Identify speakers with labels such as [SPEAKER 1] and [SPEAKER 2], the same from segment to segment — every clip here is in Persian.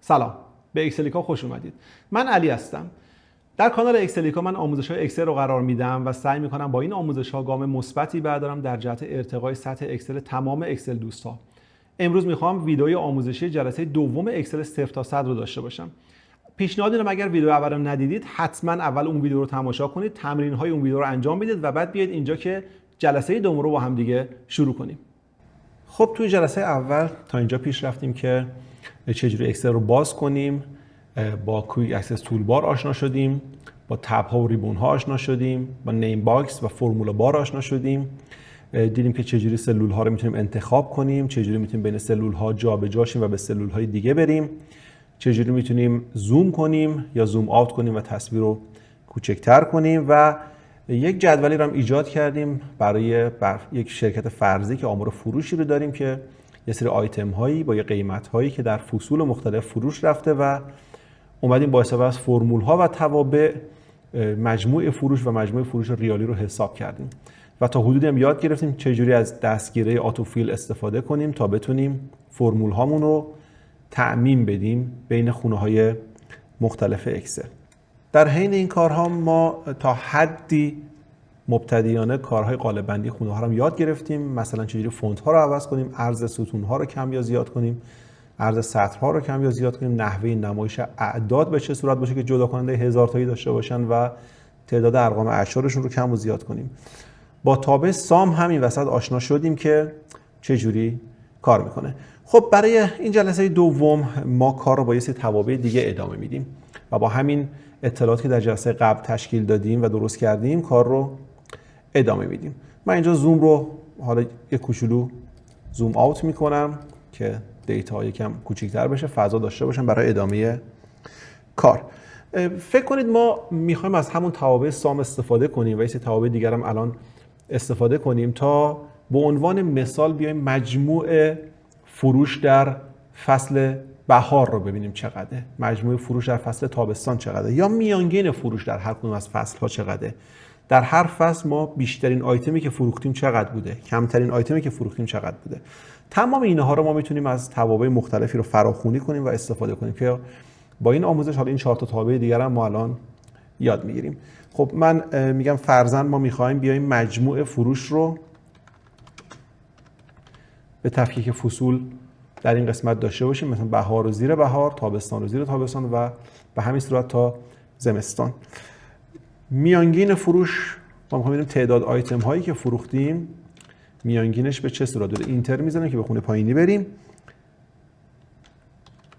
[SPEAKER 1] سلام، به اکسلیکا خوش اومدید. من علی هستم. در کانال اکسلیکا من آموزش‌های اکسل رو قرار میدم و سعی می‌کنم با این آموزش‌ها گام مثبتی بردارم در جهت ارتقای سطح اکسل تمام اکسل دوست‌ها. امروز می‌خوام ویدیوی آموزشی جلسه دوم اکسل 0 تا 100 رو داشته باشم. پیشنهاد می‌کنم اگر ویدیو اول رو ندیدید حتما اول اون ویدیو رو تماشا کنید، تمرین‌های اون ویدیو رو انجام بدید و بعد بیاید اینجا که جلسه دوم رو با هم دیگه شروع کنیم. خب توی جلسه اول تا اینجا پیش رفتیم که چجوری اکسل رو باز کنیم، با کویک اکسس تولبار آشنا شدیم، با تب ها و ریبون ها آشنا شدیم، با نیم باکس و فرمولا بار آشنا شدیم، دیدیم که چجوری سلول ها رو میتونیم انتخاب کنیم، چجوری میتونیم بین سلول ها جابجا شیم و به سلول های دیگه بریم، چجوری میتونیم زوم کنیم یا زوم آوت کنیم و تصویر رو کوچکتر کنیم و یک جدولی رو هم ایجاد کردیم برای یک شرکت فرضی که آمار فروشی رو داریم که یه سری آیتم هایی با یه قیمت هایی که در فصول مختلف فروش رفته و اومدیم با استفاده از فرمول ها و توابع مجموع فروش و مجموع فروش ریالی رو حساب کردیم و تا حدودی هم یاد گرفتیم چجوری از دستگیره آتوفیل استفاده کنیم تا بتونیم فرمول هامون رو تعمیم بدیم بین خونه های مختلف اکسل. در حین این کارها ما تا حدی مبتدیانه کارهای قالب‌بندی خونه ها رو یاد گرفتیم، مثلا چجوری فونت ها رو عوض کنیم، عرض ستون ها رو کم یا زیاد کنیم، عرض سطر ها رو کم یا زیاد کنیم، نحوه نمایش اعداد به چه صورت باشه که جدا کننده 1000 تایی داشته باشن و تعداد ارقام اعشارشون رو کم و زیاد کنیم. با تابع سام همین وسط آشنا شدیم که چجوری کار میکنه. خب برای این جلسه دوم ما کار رو با یه سری توابع دیگه ادامه میدیم و با همین اطلاعاتی که در جلسه قبل تشکیل دادیم و درست کردیم کار رو ادامه میدیم. من اینجا زوم رو حالا یک کوچولو زوم آوت میکنم که دیتا یکم کوچیک‌تر بشه، فضا داشته باشم برای ادامه کار. فکر کنید ما میخوایم از همون توابع سام استفاده کنیم و یه سری توابع دیگر هم الان استفاده کنیم تا به عنوان مثال بیایم مجموع فروش در فصل بهار رو ببینیم چقدره، مجموع فروش در فصل تابستان چقدره یا میانگین فروش در هر کدوم از فصل‌ها چقدره. در هر فصل ما بیشترین آیتمی که فروختیم چقدر بوده، کمترین آیتمی که فروختیم چقدر بوده. تمام اینها رو ما میتونیم از توابع مختلفی رو فراخوانی کنیم و استفاده کنیم که با این آموزش حالا این 4 تا توابع دیگر هم ما الان یاد میگیریم. خب من میگم فرضاً ما میخوایم بیایم مجموع فروش رو به تفکیک فصول در این قسمت داشته باشیم، مثلا بهار رو زیر بهار، تابستان رو زیر تابستان و به همین صورت تا زمستان. میانگین فروش ما می‌خوایم ببینیم تعداد آیتم هایی که فروختیم میانگینش به چه صورت بوده. اینتر میزنیم که به خونه پایینی بریم.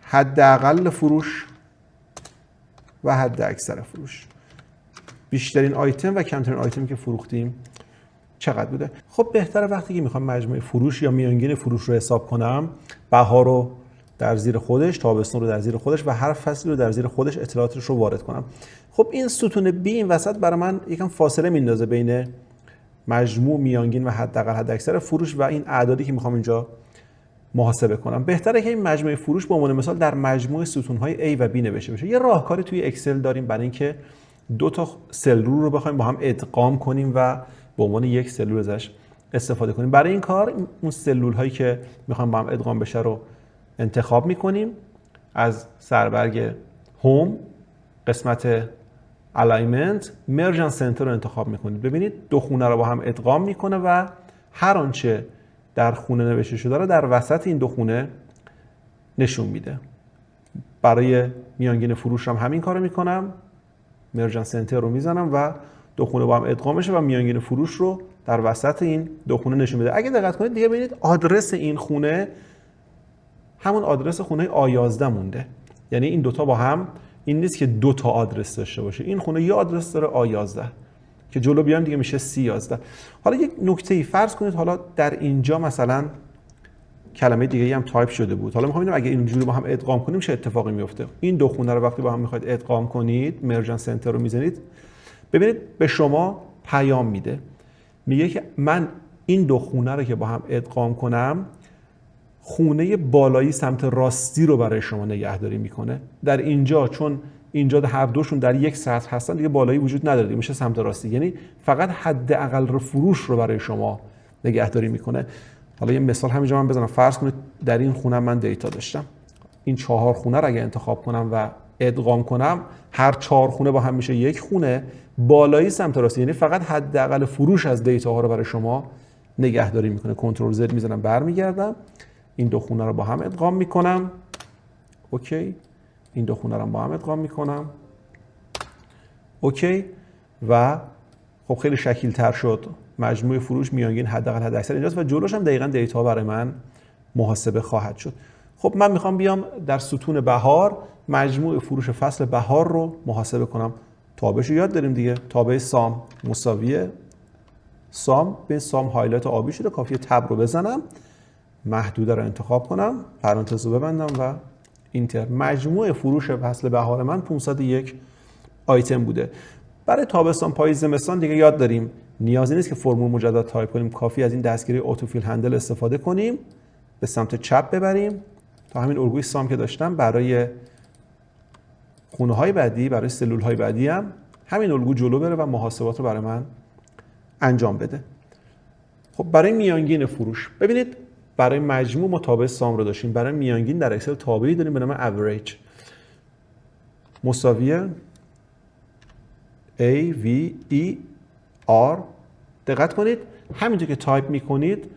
[SPEAKER 1] حداقل فروش و حد اکثر فروش، بیشترین آیتم و کمترین آیتمی که فروختیم چقدر بوده. خب بهتره وقتی که میخوام مجموع فروش یا میانگین فروش رو حساب کنم، بهار رو در زیر خودش، تابستان رو در زیر خودش و هر فصلی رو در زیر خودش اطلاعاتش رو وارد کنم. خب این ستون B این وسط برای من یکم فاصله میندازه بین مجموع میانگین و حداقل حد اکثر فروش و این اعدادی که میخوام اینجا محاسبه کنم. بهتره که این مجموع فروش به عنوان مثال در مجموع ستون‌های A و B نوشته بشه. یه راهکاری توی اکسل داریم برای اینکه دو تا سلول رو بخوایم با هم ادغام کنیم و به عنوان یک سلول ازش استفاده کنیم. برای این کار اون سلول هایی که میخوایم با هم ادغام بشه رو انتخاب میکنیم. از سربرگ هوم قسمت الاینمنت مرج سنتر رو انتخاب میکنید. ببینید دو خونه رو با هم ادغام میکنه و هر آنچه در خونه نوشته شده رو در وسط این دو خونه نشون میده. برای میانگین فروش هم همین کارو میکنم. مرج سنتر رو میزنم و دو خونه با هم ادغام میشه و میانگین فروش رو در وسط این دو خونه نشون میده. اگه دقت کنید دیگه ببینید آدرس این خونه همون آدرس خونه A11 مونده. یعنی این دوتا با هم این نیست که دو تا آدرس داشته باشه. این خونه یه آدرس داره A11 که جلو بیام دیگه میشه C11. حالا یک نکته‌ای فرض کنید حالا در اینجا مثلا کلمه دیگه‌ای هم تایپ شده بود. حالا می‌خوام ببینم اگه اینجوری با هم ادغام کنیم چه اتفاقی میفته. این دو خونه رو وقتی با هم می‌خواید ادغام کنید، مرج سنتر رو میزنید. ببینید به شما پیام میده. میگه که من این دو خونه رو که با هم ادغام کنم خونه بالایی سمت راستی رو برای شما نگهداری میکنه. در اینجا چون اینجا هر دوشون در یک سطح هستن دیگه بالایی وجود نداره، میشه سمت راستی، یعنی فقط حداقل فروش رو برای شما نگهداری میکنه. حالا یه مثال همینجا من بزنم. فرض کنید در این خونه من دیتا داشتم این 4 خونه رو اگه انتخاب کنم و ادغام کنم، هر 4 خونه با هم میشه 1 خونه. بالایی سمت راستی، یعنی فقط حداقل فروش از دیتا ها رو برای شما نگهداری میکنه. کنترل زد میزنم برمیگردم، این 2 خونه رو با هم ادغام میکنم. اوکی، این 2 خونه رو با هم ادغام میکنم. اوکی، و خب خیلی شکیل تر شد. مجموع فروش میانگین حداقل حداکثر اینجاست و جلوش هم دقیقاً دیتا برای من محاسبه خواهد شد. خب من میخوام بیام در ستون بهار مجموع فروش فصل بهار رو محاسبه کنم. تابعش رو یاد داریم دیگه. تابع سام مساوی سام، به سام هایلایت آبی شده، کافیه تب رو بزنم، محدوده رو انتخاب کنم، پرانتز رو ببندم و اینتر. مجموع فروش فصل بهار من 501 آیتم بوده. برای تابستان، پاییز، زمستان دیگه یاد داریم، نیازی نیست که فرمول مجدد تایپ کنیم، کافی از این دستگیری اتوفیل هندل استفاده کنیم، به سمت چپ ببریم تا همین الگوی سام که داشتم برای خونه های بعدی، برای سلول های بعدی هم همین الگو جلو بره و محاسبات رو برای من انجام بده. خب برای میانگین فروش ببینید، برای مجموع مطابق سام رو داشتیم، برای میانگین در اکسل تابعی داریم به نام average مساوی A V E R. دقت کنید همینجا که تایپ میکنید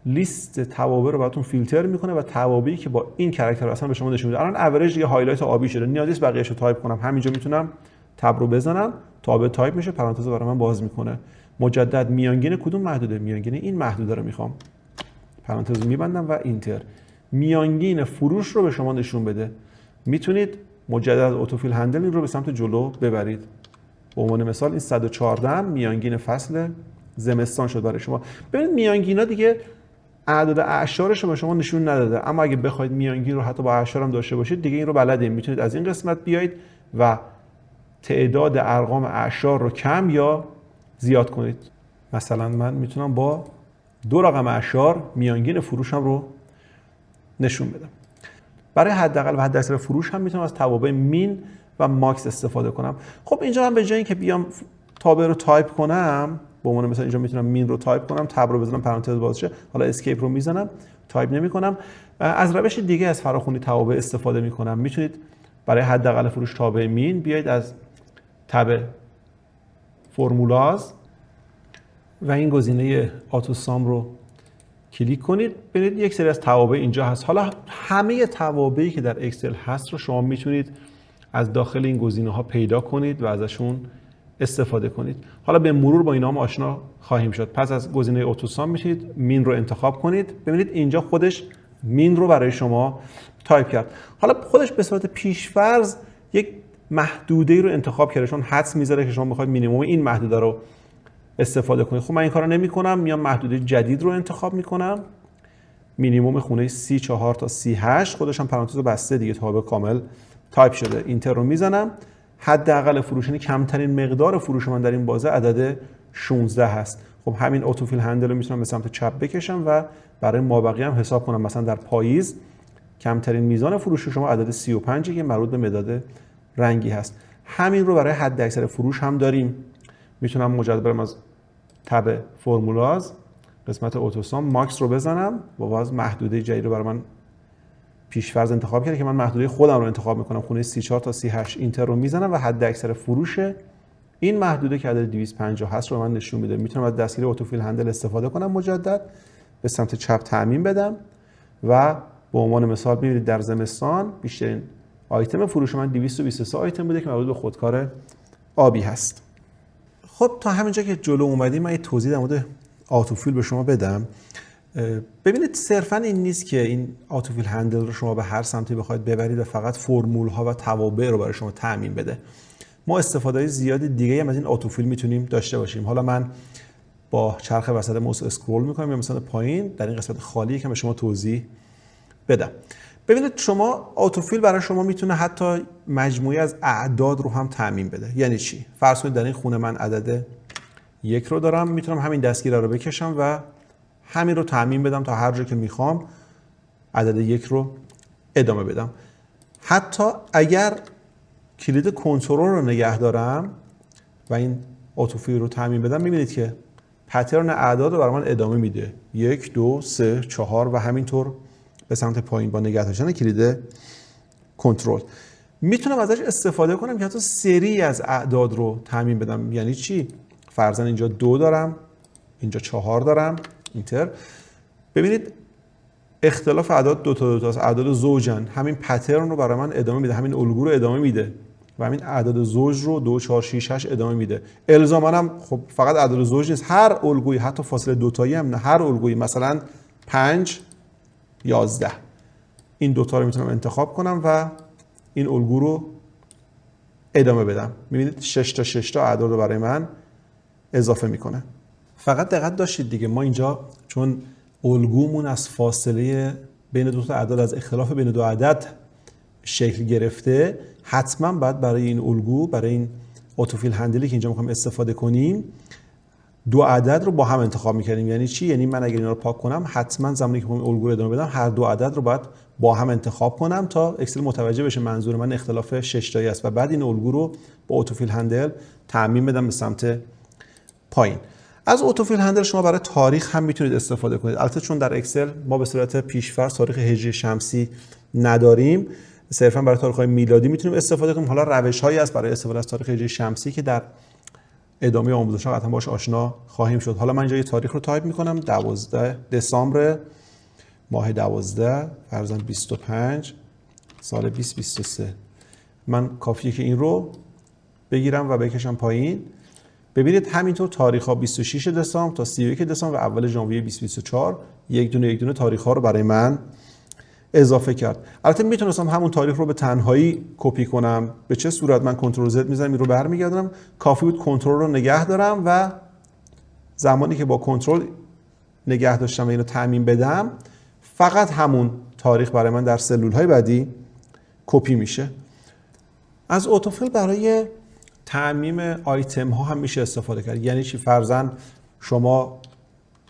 [SPEAKER 1] لیست توابع رو براتون فیلتر میکنه و توابعی که با این کاراکتر اصلا به شما نشون میده. الان اوریج دیگه هایلایت آبی شده، نیازی نیست بقیه‌اشو تایپ کنم، همینجا میتونم تب رو بزنم، تابع تایپ میشه، پرانتز برای من باز میکنه. مجدد میانگین کدوم محدوده؟ میانگین این محدوده رو میخوام، پرانتز میبندم و اینتر. میانگین فروش رو به شما نشون بده. میتونید مجدد اتوفیل هندل رو به سمت جلو ببرید. به عنوان مثال این 114 میانگین فصل زمستان شد برای شما. ببینید میانگینا دیگه اعداد اعشارش رو به شما نشون نداده، اما اگه بخواید میانگین رو حتی با اعشار هم داشته باشید دیگه این رو بلدین، میتونید از این قسمت بیایید و تعداد ارقام اعشار رو کم یا زیاد کنید. مثلا من میتونم با 2 رقم اعشار میانگین فروشم رو نشون بدم. برای حداقل و حداکثر فروش هم میتونم از توابع مین و ماکس استفاده کنم. خب اینجا هم به جای اینکه بیام تابع رو تایپ کنم، به عنوان مثلا اینجا میتونم مین رو تایپ کنم، تب رو بزنم، پرانتز باز شه، حالا اسکیپ رو میزنم، تایپ نمی کنم. از روش دیگه از فراخوانی توابع استفاده میکنم. میتونید برای حداقل فروش تابع مین بیاید از تب فرمولاز و این گزینه آتو سام رو کلیک کنید. ببینید یک سری از توابع اینجا هست. حالا همه توابعی که در اکسل هست رو شما میتونید از داخل این گزینه‌ها پیدا کنید و ازشون استفاده کنید. حالا به مرور با اینا هم آشنا خواهیم شد. پس از گزینه اتوسام میتونید مین رو انتخاب کنید. ببینید اینجا خودش مین رو برای شما تایپ کرد. حالا خودش به صورت پیش‌فرض یک محدوده رو انتخاب کرده، چون حدس میذاره که شما میخواید مینیمم این محدوده رو استفاده کنید. خب من این کارو نمی‌کنم، میام محدوده جدید رو انتخاب میکنم. مینیمم خونه 34 تا 38، خودش هم پرانتز بسته دیگه، تابع کامل تایپ شده. اینتر رو میزنم. حداقل فروش، یعنی کمترین مقدار فروش من در این بازه عدد 16 هست. خب همین اتوفیل هندل رو میتونم به سمت چپ بکشم و برای مابقی هم حساب کنم. مثلا در پاییز کمترین میزان فروش شما عدد 35 که مربوط به مداد رنگی هست. همین رو برای حد اکثر فروش هم داریم. میتونم مجدد برم از تب فرمولاز قسمت اتوسام ماکس رو بزنم و باز محدوده جدید رو برای من پیش‌فرض انتخاب کرده که من محدوده خودم رو انتخاب میکنم، خونه 34 تا 38. اینتر رو میزنم و حد اکثر فروش این محدوده که عدد 250 هست رو من نشون میده. میتونم از دستگیر اتوفیل هندل استفاده کنم، مجدد به سمت چپ تعمیم بدم و به عنوان مثال ببینید در زمستان بیشترین آیتم فروش من 223 آیتم بوده که مربوط به خودکار آبی هست. خب تا همینجا که جلو اومدیم من یه توضیح در مورد اتوفیل به شما بدم. ببینید صرفا این نیست که این اتوفیل هندل رو شما به هر سمتی بخواید ببرید و فقط فرمول ها و توابع رو برای شما تعمین بده. ما استفاده زیادی دیگه هم از این اتوفیل میتونیم داشته باشیم. حالا من با چرخ وسط موس اسکرول میکنم یا مثلا پایین در این قسمت خالی که به شما توضیح بدم. ببینید شما اتوفیل برای شما میتونه حتی مجموعه از اعداد رو هم تعمین بده. یعنی چی؟ فرض کنید در این خونه من عدد 1 رو دارم، میتونم همین دستگیره رو بکشم و همین رو تعمین بدم تا هر جا که میخوام عدد 1 رو ادامه بدم. حتی اگر کلید کنترل رو نگه دارم و این اتوفیل رو تعمین بدم، میبینید که پترن اعداد رو برای من ادامه میده. 1 2 3 4 و همینطور به سمت پایین با نگه داشتن کلید کنترل. میتونم ازش استفاده کنم که حتی سری از اعداد رو تعمین بدم. یعنی چی؟ فرضاً اینجا 2 دارم، اینجا 4 دارم، اینتر. ببینید اختلاف اعداد دو تا است، اعداد زوجن. همین پترن رو برای من ادامه میده، همین الگو رو ادامه میده و همین اعداد زوج رو 2 4 6 8 ادامه میده. الزاماً هم خب فقط اعداد زوج نیست، هر الگویی، حتی فاصله دوتایی هم نه، هر الگویی مثلا 5 11 این دوتا رو میتونم انتخاب کنم و این الگو رو ادامه بدم. میبینید 6 تا اعداد رو برای من اضافه میکنه. فقط دقت داشتید دیگه، ما اینجا چون الگومون از فاصله بین دو تا اعداد، از اختلاف بین دو عدد شکل گرفته، حتما باید برای این الگو، برای این اتوفیل هندلی که اینجا میخوایم استفاده کنیم، دو عدد رو با هم انتخاب میکردیم. یعنی چی؟ یعنی من اگر اینا رو پاک کنم، حتما زمانی که الگو رو ادامه بدم، هر دو عدد رو باید با هم انتخاب کنم تا اکسل متوجه بشه منظور من اختلاف 6 تایی است و بعد این الگو رو با اتوفیل هندل تعمیم بدم به سمت پایین. از اتوفیل هندل شما برای تاریخ هم میتونید استفاده کنید. البته چون در اکسل ما به صورت پیش‌فرض تاریخ هجری شمسی نداریم، صرفا برای تاریخ‌های میلادی میتونیم استفاده کنیم. حالا روش‌هایی هست برای استفاده از تاریخ هجری شمسی که در ادامه آموزش‌ها قطعا باهاش آشنا خواهیم شد. حالا من اینجا یه تاریخ رو تایپ می‌کنم، 12 دسامبر ماه 12 فرضاً 25 سال 2023. من کافیه که این رو بگیرم و بکشم پایین. ببینید همینطور تاریخ‌ها 26 دسامبر تا 31 دسامبر و اول ژانویه 2024 یک دونه تاریخ‌ها رو برای من اضافه کرد. البته میتونستم همون تاریخ رو به تنهایی کپی کنم. به چه صورت؟ من کنترل زد میزنم، این رو برمیگردونم. کافی بود کنترل رو نگه دارم و زمانی که با کنترل نگه داشتم و اینو تعمین بدم، فقط همون تاریخ برای من در سلول‌های بعدی کپی میشه. از اتوفیل برای تعمیم آیتم ها هم میشه استفاده کرد. یعنی چی؟ فرضاً شما،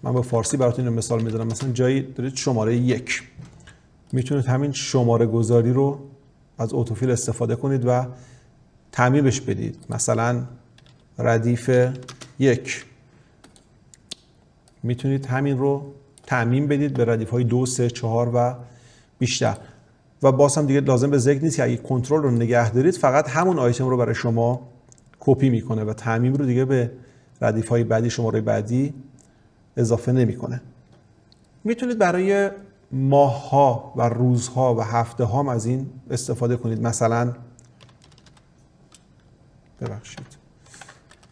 [SPEAKER 1] من به فارسی براتون اینو مثال میزنم، مثلا جایی دارید شماره 1، میتونید همین شماره گذاری رو از اتوفیل استفاده کنید و تعمیمش بدید. مثلا ردیف 1 میتونید همین رو تعمیم بدید به ردیف های 2 3 4 و بیشتر. و باز هم دیگه لازم به ذکر نیست که اگه کنترل رو نگه دارید، فقط همون آیتم رو برای شما کپی میکنه و تعمیم رو دیگه به ردیف های بعدی، شماره بعدی اضافه نمیکنه. میتونید برای ماه ها و روزها و هفته ها هم از این استفاده کنید. مثلا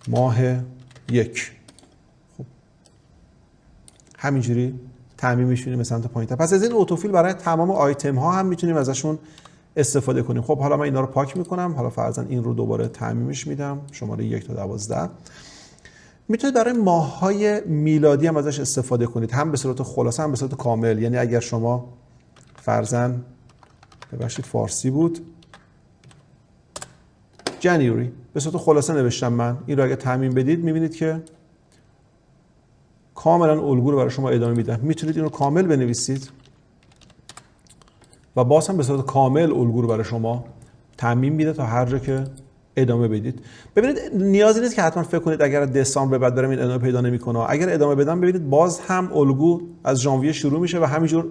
[SPEAKER 1] ماه 1 خب همینجوری تعمیمش می‌کنیم به سمت پایین. پس از این اتوفیل برای تمام آیتم ها هم میتونیم ازشون استفاده کنیم. خب حالا من اینا رو پاک میکنم. حالا فرضاً این رو دوباره تعمیمش میدم، شماره 1 تا 12. میتونید برای ماه‌های میلادی هم ازش استفاده کنید، هم به صورت خلاصه هم به صورت کامل. یعنی اگر شما فرضاً ببخشید فارسی بود جنیوری به صورت خلاصه نوشتم من، این رو اگه تعمیم بدید میبینید که کاملا الگو رو برای شما ادامه میدم. میتونید این رو کامل بنویسید و باز هم به صورت کامل الگو رو برای شما تعمیم میده تا هر جا که ادامه بدید. ببینید نیازی نیست که حتما فکر کنید اگر دسامبر بعد برم این ادامه پیدا نمیکنه. اگر ادامه بدم ببینید باز هم الگو از ژانویه شروع میشه و همینجور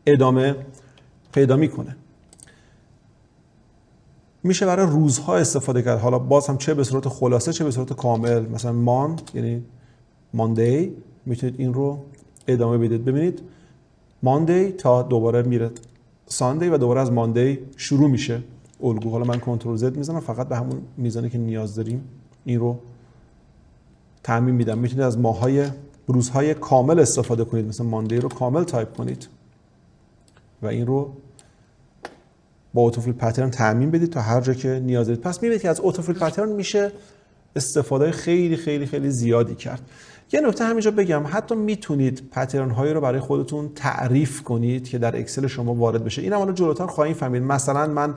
[SPEAKER 1] ادامه پیدا میکنه. میشه برای روزها استفاده کرد. حالا باز هم چه به صورت خلاصه چه به صورت کامل. مثلا مان یعنی ماندی، میتونید این رو ادامه بدید. ببینید ماندی تا دوباره میره ساندی و دوباره از ماندی شروع میشه الگو. حالا من کنترل زد میزنم، فقط به همون میزانی که نیاز داریم این رو تعمیم میدم. میتونید از ماه‌های روزهای کامل استفاده کنید. مثلا ماندی رو کامل تایپ کنید و این رو با اتوفیل پترن تعمیم بدید تا هر جا که نیاز دارید. پس میبینید که از اتوفیل پترن میشه استفاده خیلی خیلی خیلی زیادی کرد. یه نکته همینجا بگم، حتی میتونید پترن هایی رو برای خودتون تعریف کنید که در اکسل شما وارد بشه. این هم حالا جلوتر خواهیم فهمید. مثلا من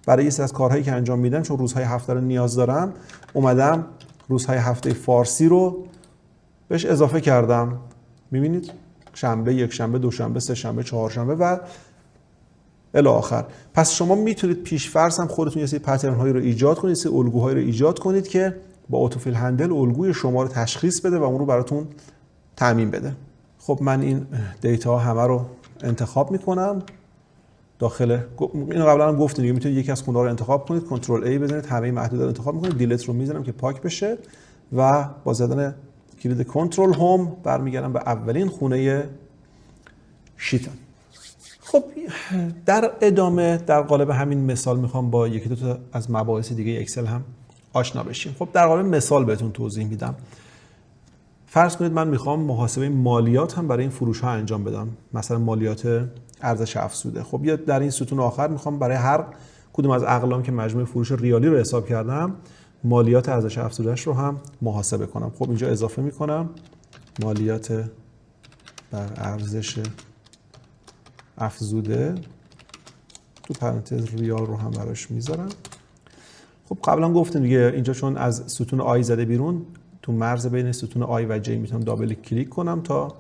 [SPEAKER 1] برای یه سری از کارهایی که انجام میدم، چون روزهای هفته رو نیاز دارم، اومدم روزهای هفته فارسی رو بهش اضافه کردم. میبینید شنبه، یک شنبه، دوشنبه، سه شنبه، چهارشنبه و الی آخر. پس شما میتونید پیش فرض هم خودتون یه سری پترن هایی رو ایجاد کنید، یه سری الگوهایی رو ایجاد کنید که با اتوفیل هندل الگوی شما رو تشخیص بده و اون رو براتون تعمین بده. خب من این دیتا همه رو انتخاب میکنم داخل اینو قبلا هم گفتیم دیگه، میتونید یکی از خونه‌ها رو انتخاب کنید، کنترل ای بزنید، همه محدودا رو انتخاب میکنید، دیلیت رو میزنم که پاک بشه و با زدن کلید کنترل هوم برمیگردم به اولین خونه شیتم. خب در ادامه در قالب همین مثال میخوام با یکی دو تا از مباحث دیگه اکسل هم آشنا بشیم. خب در قالب مثال بهتون توضیح میدم. فرض کنید من میخوام محاسبه مالیات هم برای این فروش ها انجام بدم، مثلا مالیات ارزش افزوده. خب یا در این ستون آخر میخوام برای هر کدوم از اقلام که مجموع فروش ریالی رو حساب کردم مالیات ارزش افزودهش رو هم محاسبه کنم. خب اینجا اضافه میکنم مالیات بر ارزش افزوده، تو پرانتز ریال رو هم براش میذارم. خب قبلا گفتم دیگه اینجا چون از ستون آی زده بیرون، تو مرز بین ستون آی و جی میتونم دابل کلیک کنم تا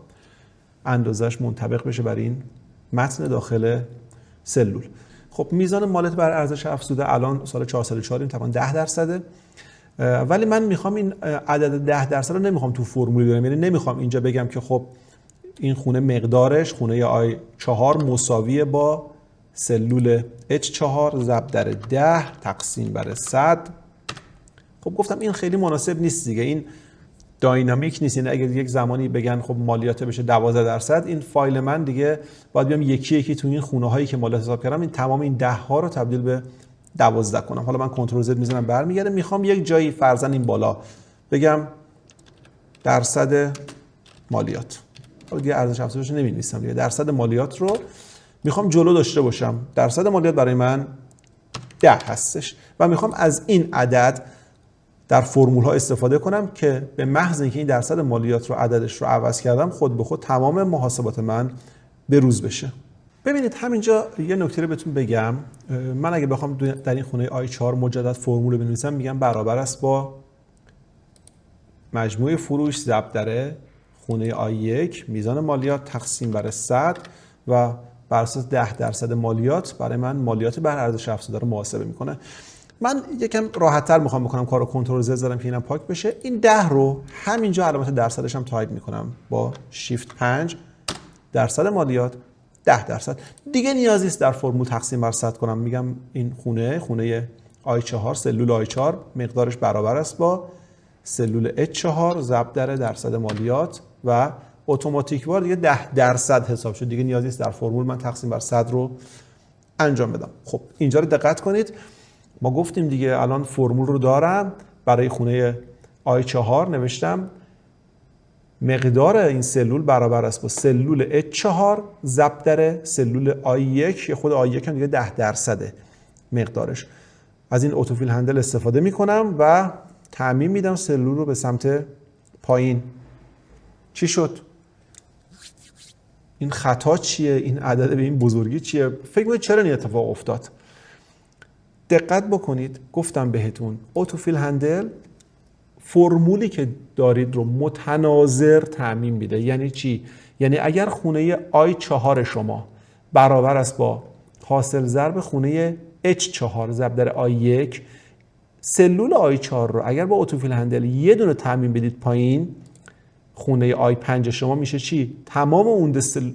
[SPEAKER 1] اندازش منطبق بشه برای این متن داخل سلول. خب میزان مالیات بر ارزش افزوده الان سال 404 این طبعا 10%، ولی من میخوام این عدد 10% رو نمیخوام تو فرمولی بیارم، یعنی نمیخوام اینجا بگم که خب این خونه مقدارش خونه آی 4 مساویه با سلول H4 ضرب در 10 تقسیم بر 100. خب گفتم این خیلی مناسب نیست دیگه، این داینامیک نیست. یعنی اگر یک زمانی بگن خب مالیات بشه 12%، این فایل من دیگه باید بیام یکی یکی تو این خونه هایی که مالیات حساب کردم این تمام این 10 ها رو تبدیل به 12 کنم. حالا من کنترل زد میزنم برمیگرده، میخوام یک جایی فرضاً این بالا بگم درصد مالیات. حالا دیگه ارزش افزودهش نمی‌نویسم دیگه، درصد مالیات رو میخوام جلو داشته باشم. درصد مالیات برای من 10 هستش و میخوام از این عدد در فرمول ها استفاده کنم که به محض اینکه این درصد مالیات رو عددش رو عوض کردم خود به خود تمام محاسبات من بروز بشه. ببینید همینجا یه نکته رو بهتون بگم. من اگه بخوام در این خونه آی 4 مجدد فرمول بنویسم میگم برابر است با مجموع فروش ضرب در خونه آی 1 میزان مالیات تقسیم بر 100 و بر اساس 10% مالیات برای من مالیات بر ارزش افزوده رو محاسبه میکنه. من یکم راحت‌تر میخوام بکنم کارو، کنترل زد زدم که اینم پاک بشه. این 10 رو همینجا علامت درصدش هم تایپ میکنم با شیفت 5 درصد مالیات 10%. دیگه نیازی است در فرمول تقسیم بر 100 کنم. میگم این خونه آی 4 سلول آی 4 مقدارش برابر است با سلول H4 ضرب در درصد مالیات و اتوماتیک وار دیگه 10% حساب شد. دیگه نیازی است در فرمول من تقسیم بر 100 رو انجام بدم. خب اینجا رو دقت کنید. ما گفتیم دیگه الان فرمول رو دارم برای خونه آی 4 نوشتم مقدار این سلول برابر است با سلول H4 ضرب در سلول آی 1 که خود آی 1 هم دیگه 10% مقدارش. از این اتوفیل هندل استفاده میکنم و تعمیم میدم سلول رو به سمت پایین. چی شد؟ این خطا چیه؟ این عدد به این بزرگی چیه؟ فکر کنید چرا این اتفاق افتاد؟ دقت بکنید، گفتم بهتون اتوفیل هندل فرمولی که دارید رو متناظر تعمیم میده. یعنی چی؟ یعنی اگر خونه آی 4 شما برابر است با حاصل ضرب خونه H4 ضرب در آی 1، سلول آی 4 رو اگر با اتوفیل هندل یه دونه تعمیم بدید پایین، خونه آی 5 شما میشه چی؟ تمام اون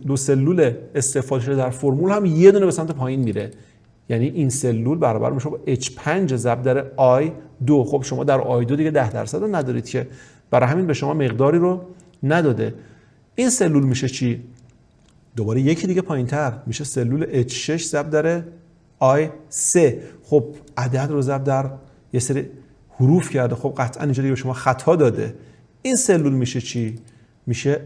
[SPEAKER 1] دو سلول استفاده شده در فرمول هم یه دونه به سمت پایین میره. یعنی این سلول برابر میشه با H5 ضرب در آی 2. خب شما در آی 2 دیگه 10% رو ندارید که، برای همین به شما مقداری رو نداده. این سلول میشه چی؟ دوباره یکی دیگه پایینتر میشه سلول H6 ضرب در آی 3. خب عدد رو ضرب در یه سری حروف کرده. خب قطعا اینجا دیگه به شما خطا داده. این سلول میشه چی؟ میشه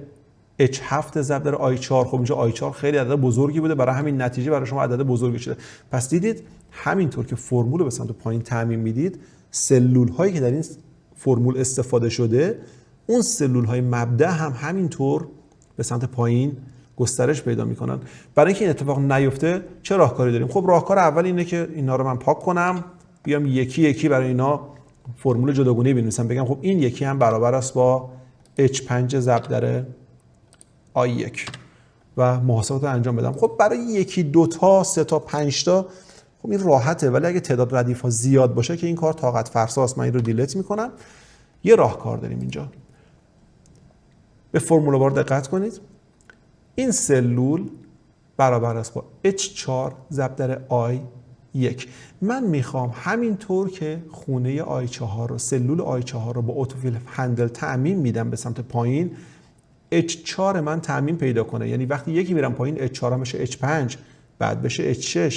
[SPEAKER 1] H7 ضرب در آی 4. خب اینجا آی 4 خیلی عدد بزرگی بوده، برای همین نتیجه برای شما عدد بزرگی شده. پس دیدید همینطور که فرمول رو به سمت پایین تعمیم میدید، سلول هایی که در این فرمول استفاده شده اون سلول های مبدأ هم همینطور به سمت پایین گسترش پیدا میکنن. برای اینکه این اتفاق نیفته چه راهکاری داریم؟ خب راهکار اول اینه که اینا رو من پاک کنم، بیام یکی یکی برای اینا فرمول جداگانه بنویسم، بگم خب این یکی هم برابر است با H5 ضرب در آی 1 و محاسبات رو انجام بدم. خب برای یکی دو تا سه تا 5 تا خب این راحته، ولی اگه تعداد ردیف ها زیاد باشه که این کار طاقت فرساست. من این رو دیلیت میکنم. یه راهکار داریم اینجا. به فرمول بار دقت کنید. این سلول برابر است با H4 ضرب در I1. من میخوام همینطور که خونه I4 رو، سلول I4 رو با اتوفیل هندل تعمیم میدم به سمت پایین، H4 من تعمیم پیدا کنه. یعنی وقتی یکی میرم پایین H4 میشه H5، بعد بشه H6،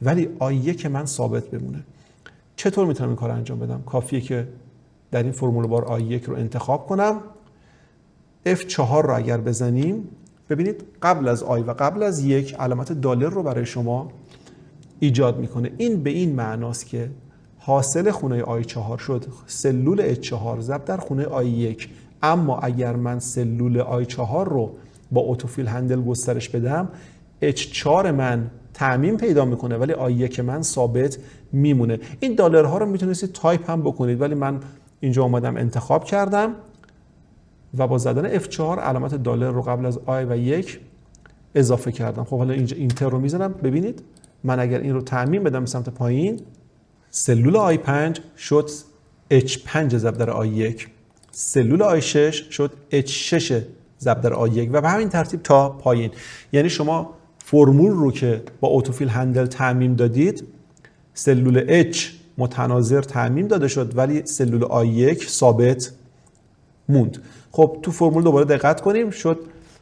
[SPEAKER 1] ولی I1 من ثابت بمونه. چطور میتونم این کار انجام بدم؟ کافیه که در این فرمول بار I1 رو انتخاب کنم. F4 رو اگر بزنیم، ببینید قبل از I و قبل از 1 علامت دلار رو برای شما ایجاد میکنه. این به این معناست که حاصل خونه I4 شد سلول H4 ضرب در خونه I1. اما اگر من سلول I4 رو با اتوفیل هندل گسترش بدم، H4 من تعمیم پیدا میکنه ولی I1 من ثابت میمونه. این دلارها رو میتونستید تایپ هم بکنید، ولی من اینجا اومدم انتخاب کردم و با زدن F4 علامت دلار رو قبل از I و 1 اضافه کردم. خب حالا اینجا اینتر رو میزنم. ببینید من اگر این رو تعمیم بدم به سمت پایین، سلول I5 شد H5 ضرب در I1، سلول I6 شد H6 ضرب در I1 و به همین ترتیب تا پایین. یعنی شما فرمول رو که با اتوفیل هندل تعمیم دادید، سلول H متناظر تعمیم داده شد ولی سلول I1 ثابت موند. خب تو فرمول دوباره دقت کنیم. شد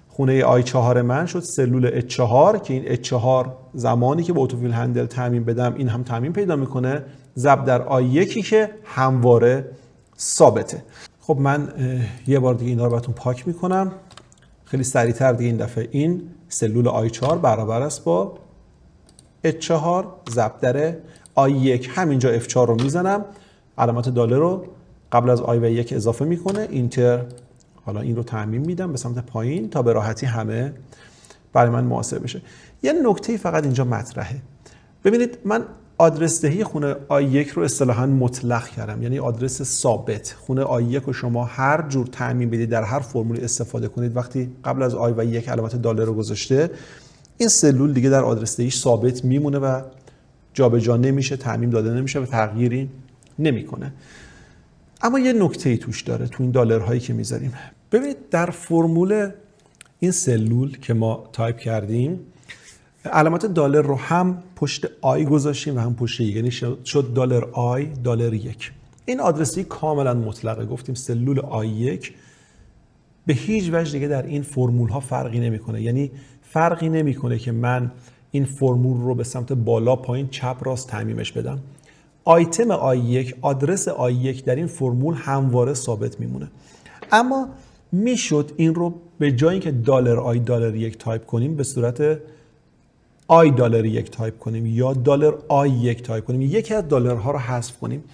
[SPEAKER 1] خونه I4 من شد سلول H4 که این H4 زمانی که با اتوفیل هندل تعمیم بدم این هم تعمیم پیدا میکنه ضرب در I1 که همواره ثابته. خب من یه بار دیگه اینا رو براتون پاک میکنم خیلی سریعتر دیگه. این دفعه این سلول I4 برابر است با H4 ضرب در I1. همینجا F4 رو میزنم، علامت دلار رو قبل از I و 1 اضافه میکنه، اینتر. حالا این رو تعمیم میدم به سمت پایین تا به راحتی همه برای من محاسبه بشه. یه نکته فقط اینجا مطرحه. ببینید من آدرس دهی خونه I1 رو اصطلاحاً مطلق کردم، یعنی آدرس ثابت. خونه I1 رو شما هر جور تعمیم بدید، در هر فرمولی استفاده کنید، وقتی قبل از I و 1 علامت دلار رو گذاشته، این سلول دیگه در آدرس دهیش ثابت میمونه و جابجا نمیشه، تعمیم داده نمیشه و تغییری نمیکنه. اما یه نکته‌ای توش داره تو این دلارهایی که میذاریم. ببینید در فرمول این سلول که ما تایپ کردیم، علامت دلار رو هم پشت آی گذاشتیم و هم پشت یک، یعنی شد دلار آی دلار 1. این آدرسی کاملا مطلقه. گفتیم سلول آی 1 به هیچ وجه دیگه در این فرمول ها فرقی نمیکنه. یعنی فرقی نمیکنه که من این فرمول رو به سمت بالا، پایین، چپ، راست تعمیمش بدم. آیتم I1، آدرس I1 در این فرمول همواره ثابت میمونه. اما میشد این رو به جایی که دلار آی دلار 1 تایپ کنیم به صورت آی دلار 1 تایپ کنیم یا دلار آی 1 تایپ کنیم، یکی از دلارها رو حذف کنیم.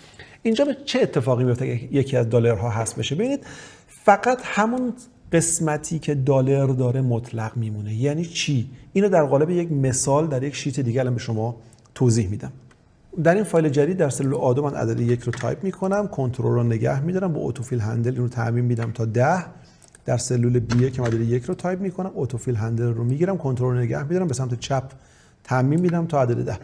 [SPEAKER 1] اینجا به چه اتفاقی میفته که یکی از دلارها حذف بشه؟ ببینید فقط همون قسمتی که دلار داره مطلق میمونه. یعنی چی؟ اینو در قالب یک مثال در یک شیت دیگه الان به شما توضیح میدم. در این فایل جدید در سلول A2 من عدد 1 رو تایپ میکنم، کنترل رو نگه میدارم، با اتوفیل هندل این رو تعمیم میدم تا 10. در سلول B1 که عدد 1 رو تایپ میکنم، اتوفیل هندل رو میگیرم، کنترل رو نگه میدارم، به سمت چپ تعمیم میدم تا عدد 10.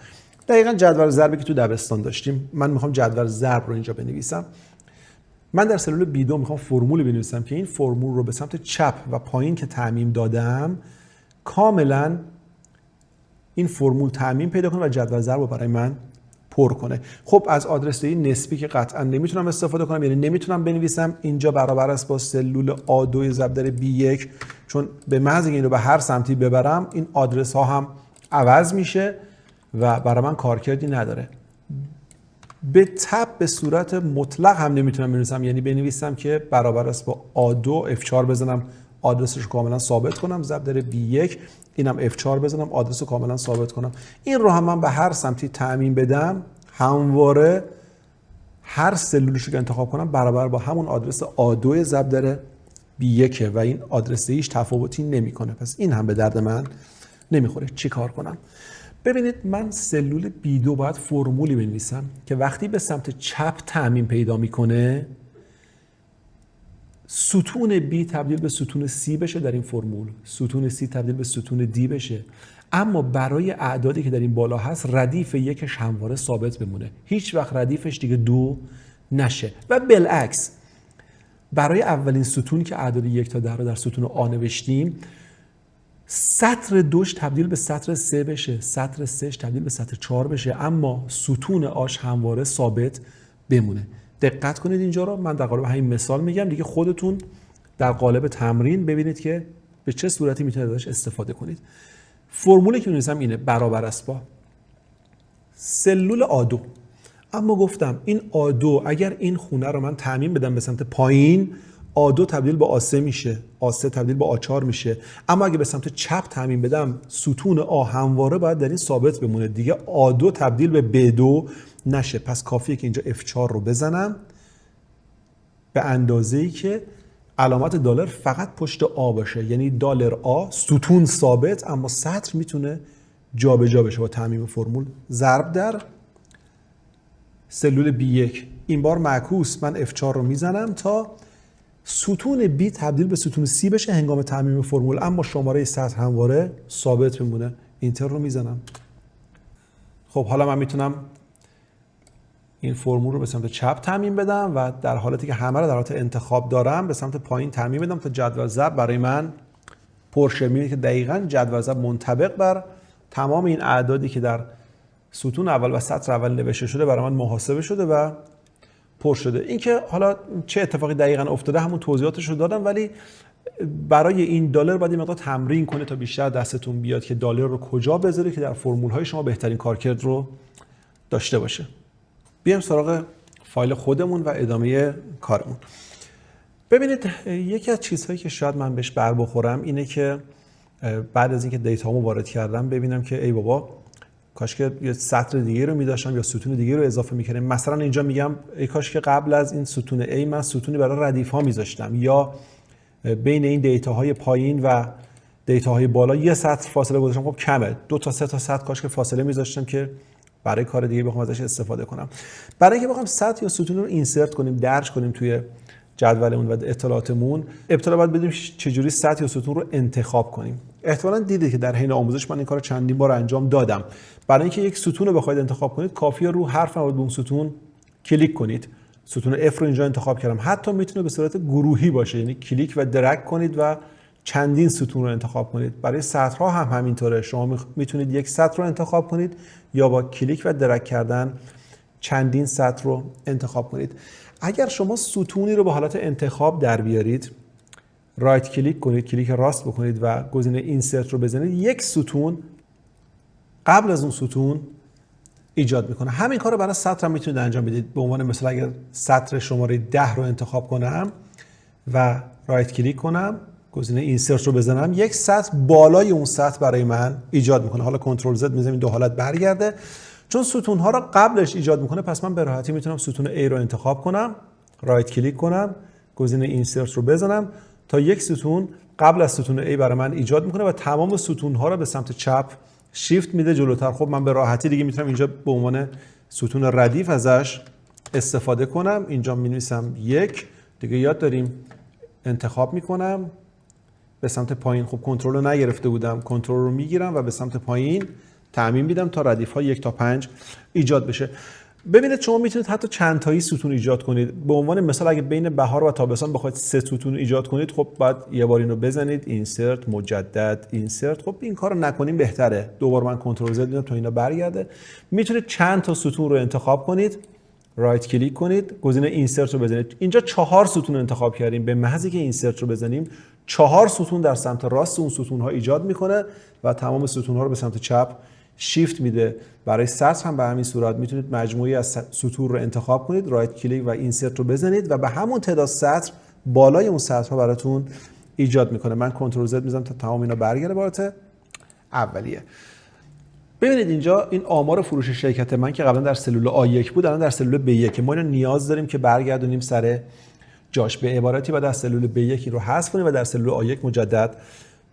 [SPEAKER 1] دقیقاً جدول ضربی که تو دبستان داشتیم. من میخوام جدول ضرب رو اینجا بنویسم. من در سلول B2 میخوام فرمول بنویسم که این فرمول رو به سمت چپ و پایین که تعمیم دادم کاملا این فرمول تعمیم پیدا کنه و جدول ضرب رو برای من پر کنه. خب از آدرس دهی نسبی که قطعا نمیتونم استفاده کنم، یعنی نمیتونم بنویسم اینجا برابر است با سلول A2 ضرب در B1، چون به محض اینکه اینو به هر سمتی ببرم این آدرس ها هم عوض میشه و برای من کارکردی نداره. به تب به صورت مطلق هم نمیتونم بنویسم، یعنی بنویسم که برابر است با A2 F4 بزنم آدرسش رو کاملا ثابت کنم، ضرب در B1 اینم F4 بزنم آدرس رو کاملا ثابت کنم. این رو هم من به هر سمتی تعمیم بدم همواره هر سلولش رو که انتخاب کنم برابر با همون آدرس A2 ضرب در B1 و این آدرس هیچ تفاوتی نمیکنه. پس این هم به درد من نمیخوره. چی کار کنم؟ ببینید من سلول B2 باید فرمولی بنویسم که وقتی به سمت چپ تعمیم پیدا میکنه ستون B تبدیل به ستون C بشه در این فرمول، ستون C تبدیل به ستون D بشه، اما برای اعدادی که در این بالا هست ردیف یکش همواره ثابت بمونه، هیچ وقت ردیفش دیگه 2 نشه. و بالعکس برای اولین ستون که اعداد 1 تا 10 رو در ستون A نوشتیم سطر 2 تبدیل به سطر 3 بشه، سطر 3 تبدیل به سطر 4 بشه، اما ستون آش همواره ثابت بمونه. دقت کنید اینجا رو، من در قالب همین مثال میگم دیگه، خودتون در قالب تمرین ببینید که به چه صورتی میتونید ازش استفاده کنید. فرمولی که می‌نویسم اینه: برابر است با سلول A2. اما گفتم این A2 اگر این خونه رو من تعمیم بدم به سمت پایین، A2 تبدیل به A3 میشه، A3 تبدیل به A4 میشه. اما اگه به سمت چپ تعمیم بدم، ستون A همواره باید در این ثابت بمونه دیگه، A2 تبدیل به B2 نشه. پس کافیه که اینجا F4 رو بزنم به اندازه‌ای که علامت دلار فقط پشت A باشه، یعنی دلار A ستون ثابت اما سطر میتونه جابجا بشه با تعمیم فرمول. ضرب در سلول B1 این بار معکوس، من F4 رو میزنم تا ستون B تبدیل به ستون C بشه هنگام تعمیم فرمول، اما شماره سطر همواره ثابت میمونه. اینتر رو میزنم. خب حالا من میتونم این فرمول رو به سمت چپ تعمیم بدم و در حالتی که همه رو در حالت انتخاب دارم به سمت پایین تعمیم بدم تا جدول ضرب برای من پرشه. میبینید که دقیقاً جدول ضرب منطبق بر تمام این اعدادی که در ستون اول و سطر اول نوشته شده برای من محاسبه شده و پر شده. اینکه حالا چه اتفاقی دقیقاً افتاده همون توضیحاتش رو دادم، ولی برای این دلار باید مقدار تمرین کنه تا بیشتر دستتون بیاد که دلار رو کجا بذاره که در فرمول‌های شما بهترین کارکرد رو داشته باشه. بیایم سراغ فایل خودمون و ادامه کارمون. ببینید یکی از چیزهایی که شاید من بهش بر بخورم اینه که بعد از اینکه دیتامو وارد کردم ببینم که ای بابا کاش که یه سطر دیگه رو می‌داشتم یا ستون دیگه رو اضافه می‌کردم. مثلا اینجا میگم ای کاش که قبل از این ستون A من ستونی برای ردیف‌ها می‌ذاشتم، یا بین این دیتاهای پایین و دیتاهای بالا یه سطر فاصله گذاشتم. خب کمه، 2 تا 3 تا سطر کاش که فاصله می‌ذاشتم که برای کار دیگه بخوام ازش استفاده کنم. برای اینکه بخوام سطر یا ستون رو اینسرت کنیم، درج کنیم توی جدولمون و اطلاعاتمون، ابتدا باید بدونیم چجوری سطر یا ستون رو انتخاب کنیم. احتمالاً دیدید که در حین آموزش من این کارو چندین بار انجام دادم. برای اینکه یک ستون رو بخواید انتخاب کنید کافیه رو حرف مربوط به اون ستون کلیک کنید. ستون F رو اینجا انتخاب کردم. حتی میتونه به صورت گروهی باشه، یعنی کلیک و درگ کنید و چندین ستون رو انتخاب کنید. برای سطرها هم همینطوره، شما میتونید یک سطر رو انتخاب کنید یا با کلیک و درگ کردن چندین سطر رو انتخاب کنید. اگر شما ستونی رو به حالت انتخاب در بیارید، رایت کلیک کنید، کلیک راست بکنید و گزینه اینسرت رو بزنید، یک ستون قبل از اون ستون ایجاد میکنه. همین کار رو برای سطر هم میتونید انجام بدید. به عنوان مثال اگر سطر شماره 10 رو انتخاب کنم و رایت کلیک کنم، گزینه اینسرت رو بزنم، یک سطر بالای اون سطر برای من ایجاد میکنه. حالا کنترل زد میزنم این دو حالت برگرده. چون ستون ها رو قبلش ایجاد میکنه پس من به راحتی میتونم ستون A رو انتخاب کنم، رایت کلیک کنم، گزینه اینسرت رو بزنم تا یک ستون قبل از ستون A برای من ایجاد میکنه و تمام ستون ها رو به سمت چپ شیفت میده جلوتر. خب من به راحتی دیگه میتونم اینجا به عنوان ستون ردیف ازش استفاده کنم. اینجا مینویسم 1 دیگه، یاد داریم انتخاب میکنم به سمت پایین. خب کنترل رو نگرفته بودم، کنترل رو میگیرم و به سمت پایین تعمیم میدم تا ردیف ها 1 تا 5 ایجاد بشه. ببینید شما میتونید حتی چند تایی ستون ایجاد کنید. به عنوان مثال اگه بین بهار و تابستان بخواید 3 ستون ایجاد کنید، خب بعد یه بار اینو بزنید اینسرت مجدد اینسرت. خب این کارو نکنیم بهتره. دوبار من کنترل زد میدم تا اینا برگرده. میتونید چند تا ستون رو انتخاب کنید، رایت کلیک کنید، گزینه اینسرت رو بزنید. اینجا 4 ستون انتخاب کردیم. به محضی که اینسرت رو بزنیم 4 ستون در سمت راست اون ستون ها ایجاد میکنه و تمام ستون ها رو به سمت چپ شیفت میده. برای سطر هم به همین صورت میتونید مجموعی از سطور رو انتخاب کنید، رایت کلیک و اینسرت رو بزنید و به همون تعداد سطر بالای اون سطرها براتون ایجاد میکنه. من کنترل زد میزنم تا تمام اینا برگرده به حالت اولیه. ببینید اینجا این آمار فروش شرکت من که قبلا در سلول A1 بود الان در سلول B1 که ما اینو نیاز داریم که برگردونیم سر جاش. به عبارتی بعد از سلول B1 رو حذف کنیم و در سلول A1 مجدد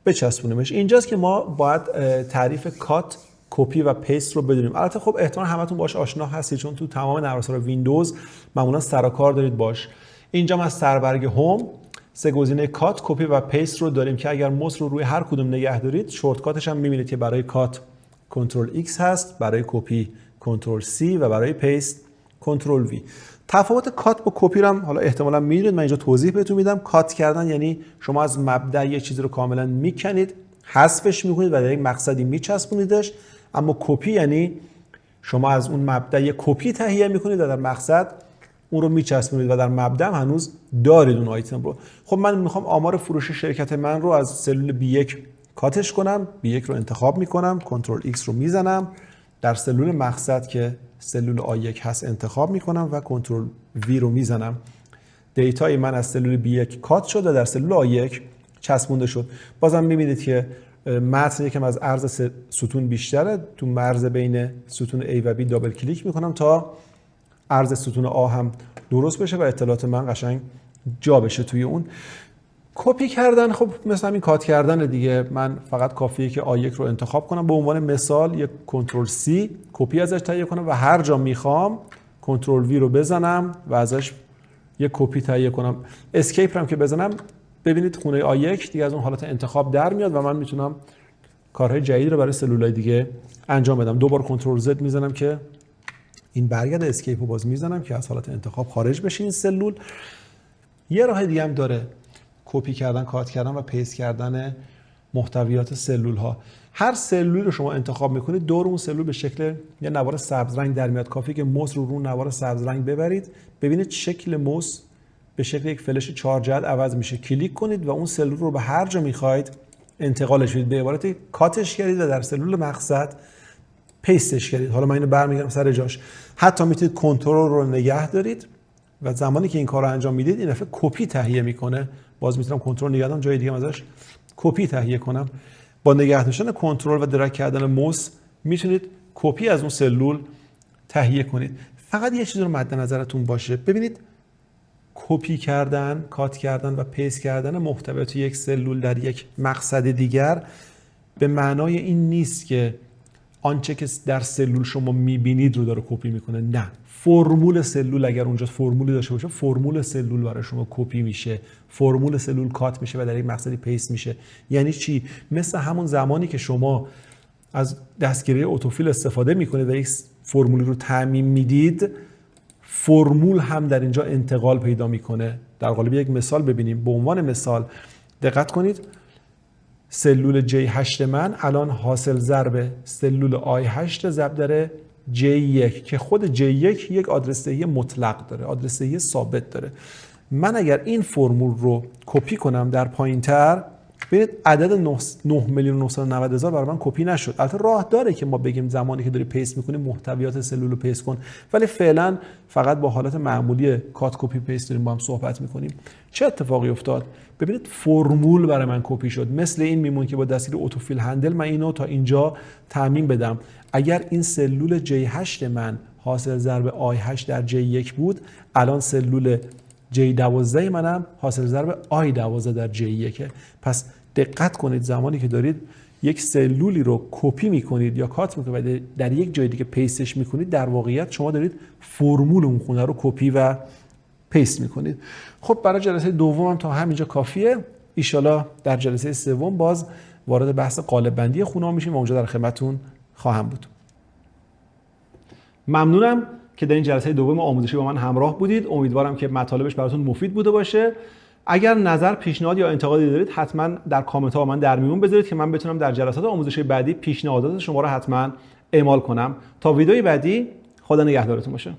[SPEAKER 1] بچسبونیمش. اینجاست که ما باید تعریف کات، کپی و پیست رو بدونیم. البته خب احتمال همتون باش آشنا هستید چون تو تمام نرم افزار ویندوز معمولا سر و کار دارید باش. اینجا ما از سربرگ هوم 3 گزینه کات، کپی و پیست رو داریم که اگر موس رو روی هر کدوم نگه دارید شورتکاتش هم می‌بینید که برای کات کنترل X هست، برای کپی کنترل C و برای پیست کنترل V. تفاوت کات با کپی رو هم حالا احتمالاً می‌دونید، من اینجا توضیح بهتون میدم. کات کردن یعنی شما از مبدا یه چیزی رو کاملا میکنید حذفش میکنید و در یک مقصدی میچسبونیدش. اما کپی یعنی شما از اون مبدا یک کپی تهیه میکنید و در مقصد اون رو میچسبونید و در مبدا هنوز دارید اون آیتم رو. خب من میخوام آمار فروش شرکت من رو از سلول B1 کاتش کنم. B1 رو انتخاب میکنم، کنترل X رو میزنم، در سلول مقصد که سلول A1 هست انتخاب میکنم و کنترل V رو میزنم. دیتای من از سلول B1 کات شد و در سلول A1 چسبونده شد. بازم میبینید که متن یکم از عرض ستون بیشتره. تو مرز بین ستون A و B دابل کلیک میکنم تا عرض ستون A هم درست بشه و اطلاعات من قشنگ جا بشه توی اون. کپی کردن خب مثل همین کات کردن دیگه. من فقط کافیه که A1 رو انتخاب کنم، به عنوان مثال یک کنترل C کپی ازش تهیه کنم و هر جا میخوام کنترل V رو بزنم و ازش یک کپی تهیه کنم. اسکیپ هم که بزنم ببینید خونه A1 دیگه از اون حالت انتخاب در میاد و من میتونم کارهای جدید رو برای سلولای دیگه انجام بدم. دوبار کنترل Z میزنم که این برگرده، اسکیپ رو باز میزنم که از حالت انتخاب خارج بشه این سلول. یه راه دیگه هم داره کپی کردن، کات کردن و پیست کردن محتویات سلول ها. هر سلولی رو شما انتخاب میکنید دور اون سلول به شکل یه نوار سبز رنگ در میاد. کافیه که موس رو نوار سبز رنگ ببرید، ببینید شکل موس به شکل یک فلش 4 جهت عوض میشه. کلیک کنید و اون سلول رو به هر جا میخواید انتقالش بدید. به عبارتی کاتش کردید و در سلول مقصد پیستش کردید. حالا من اینو برمیگردم سر جاش. حتی میتونید کنترل رو نگه دارید و زمانی که این کار رو انجام میدید این دفعه کپی تهیه میکنه. باز میتونم کنترل نگه دارم، جای دیگه ازش کپی تهیه کنم. با نگه داشتن کنترل و درگ کردن موس میتونید کپی از اون سلول تهیه کنید. فقط یه چیز رو مد نظرتون باشه، ببینید کپی کردن، کات کردن و پیست کردن محتویات یک سلول در یک مقصد دیگر به معنای این نیست که آنچه که در سلول شما میبینید رو داره کپی میکنه. نه، فرمول سلول اگر اونجا فرمولی داشته باشه، فرمول سلول برای شما کپی میشه، فرمول سلول کات میشه و در یک مقصدی پیست میشه. یعنی چی؟ مثل همون زمانی که شما از دستگیره اتوفیل استفاده میکنید و یک فرمولی رو تعمیم میدید، فرمول هم در اینجا انتقال پیدا میکنه. در قالب یک مثال ببینیم. به عنوان مثال دقت کنید، سلول J8 من الان حاصل ضرب سلول I8 ضرب در J1 که خود J1 یک آدرسدهی مطلق داره، آدرسدهی ثابت داره. من اگر این فرمول رو کپی کنم در پایینتر، ببینید عدد 9,990,000 برای من کپی نشد. البته راه داره که ما بگیم زمانی که داری پیست میکنیم محتویات سلول رو پیست کن، ولی فعلا فقط با حالت معمولی کات کپی پیست داریم با هم صحبت میکنیم. چه اتفاقی افتاد؟ ببینید فرمول برای من کپی شد. مثل این میمون که با دستگیر اتوفیل هندل من اینو تا اینجا تعمیم بدم. اگر این سلول J8 من حاصل ضرب I8 در J1 بود، الان سلول J12 منم حاصل ضرب I12 در J1. پس دقت کنید زمانی که دارید یک سلولی رو کپی میکنید یا کات میکنید و در یک جای دیگه پیستش میکنید، در واقعیت شما دارید فرمول اون خونه رو کپی و پیست میکنید. خب برای جلسه دوم هم تا همینجا کافیه. ایشالا در جلسه سوم باز وارد بحث قالب بندی خونه میشیم و اونجا در خدمتتون خواهم بود. ممنونم که در این جلسه دوم آموزشی با من همراه بودید. امیدوارم که مطالبش براتون مفید بوده باشه. اگر نظر، پیشنهاد یا انتقادی دارید حتما در کامنت ها با من در میون بذارید که من بتونم در جلسات آموزشی بعدی پیشنهادات شما رو حتما اعمال کنم. تا ویدیوی بعدی، خدا نگهدارتون باشه.